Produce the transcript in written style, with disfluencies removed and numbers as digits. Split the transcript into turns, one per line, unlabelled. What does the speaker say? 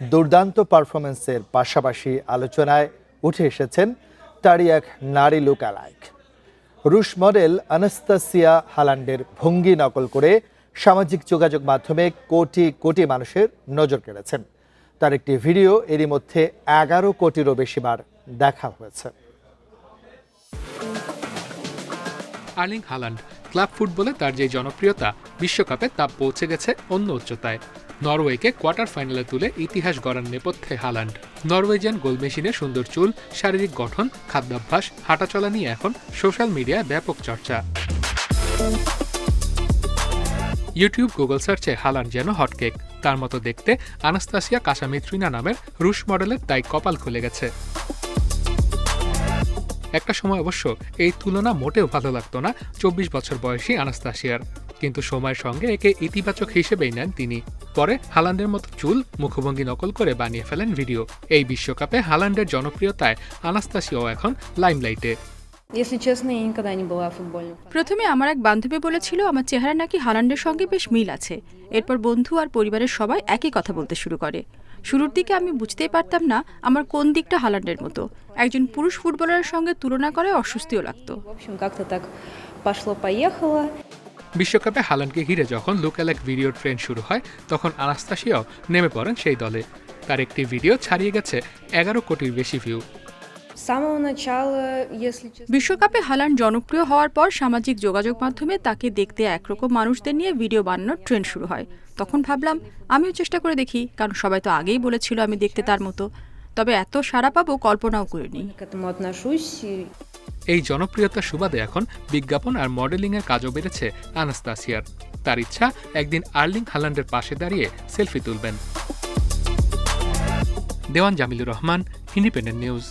দুর্দান্ত পারফরমেন্সের পাশাপাশি আলোচনায় উঠে এসেছেন তারই এক নারী লুকঅ্যালাইক। রুশ মডেল আনাস্তাসিয়া হালান্ডের ভঙ্গি নকল করে সামাজিক যোগাযোগ মাধ্যমে কোটি কোটি মানুষের নজর কেড়েছেন। তার একটি ভিডিও এরই মধ্যে 11 কোটিরও বেশি বার দেখা হয়েছে।
আর্লিং হালান্ড ক্লাব ফুটবলে তার যে জনপ্রিয়তা, বিশ্বকাপে তা পৌঁছে গেছে অন্য উচ্চতায়। নরওয়েকে কোয়ার্টার ফাইনালে তুলে ইতিহাস গড়ার নেপথ্যে হালান্ড। নরওয়েজিয়ান গোল মেশিনের সুন্দর চুল, শারীরিক গঠন, খাদ্যাভ্যাস, হাঁটাচলা নিয়ে এখন সোশ্যাল মিডিয়ায় ব্যাপক চর্চা। ইউটিউব, গুগল সার্চে হালান্ড যেন হটকেক। তার মতো দেখতে আনাস্তাসিয়া কাসামিত্রিনা নামের রুশ মডেলের তাই কপাল খুলে গেছে। একটা সময় অবশ্য এই তুলনা মোটেও ভালো লাগতো না 24 বছর বয়সী আনাস্তাসিয়ার, কিন্তু সময়ের সঙ্গে একে ইতিবাচক হিসেবেই নেন তিনি। পরে হালান্ডের মতো চুল, মুখভঙ্গি নকল করে বানিয়ে ফেলেন ভিডিও। এই বিশ্বকাপে হালান্ডের জনপ্রিয়তায় আনাস্তাসিয়াও এখন লাইমলাইটে।
প্রথমে আমার এক বান্ধবী বলেছিল আমার চেহারা নাকি হালান্ডের সঙ্গে বেশ মিল আছে। এরপর বন্ধু আর পরিবারের সবাই একই কথা বলতে শুরু করে। শুরুর দিকে আমি বুঝতেই পারতাম না আমার কোন দিকটা হালান্ডের মতো। একজন পুরুষ ফুটবলারের সঙ্গে তুলনা করে অস্বস্তিও লাগতো।
বিশ্বকাপে হালান্ডকে ঘিরে যখন লুকঅ্যালাইক ভিডিও ট্রেন্ড শুরু হয়, তখন আনাস্তাসিয়াও নেমে পড়েন সেই দলে। তার একটি ভিডিও ছাড়িয়ে গেছে 11 কোটির বেশি ভিউ।
বিশ্বকাপে হালান্ড জনপ্রিয় হওয়ার পর সামাজিক যোগাযোগ মাধ্যমে তাকে দেখতে একরকম মানুষদের নিয়ে ভিডিও বানানোর ট্রেন্ড শুরু হয়। তখন ভাবলাম আমিও চেষ্টা করে দেখি, কারণ সবাই তো আগেই বলেছিল আমি দেখতে তার মতো। তবে এত সাড়া পাবো কল্পনাও করিনি।
এই জনপ্রিয়তার সুবাদে এখন বিজ্ঞাপন আর মডেলিংয়ের কাজও বেড়েছে আনাস্তাসিয়ার। তার ইচ্ছা একদিন আর্লিং হালান্ডের পাশে দাঁড়িয়ে সেলফি তুলবেন। দেওয়ান জামিলুর রহমান, ইন্ডিপেন্ডেন্ট নিউজ।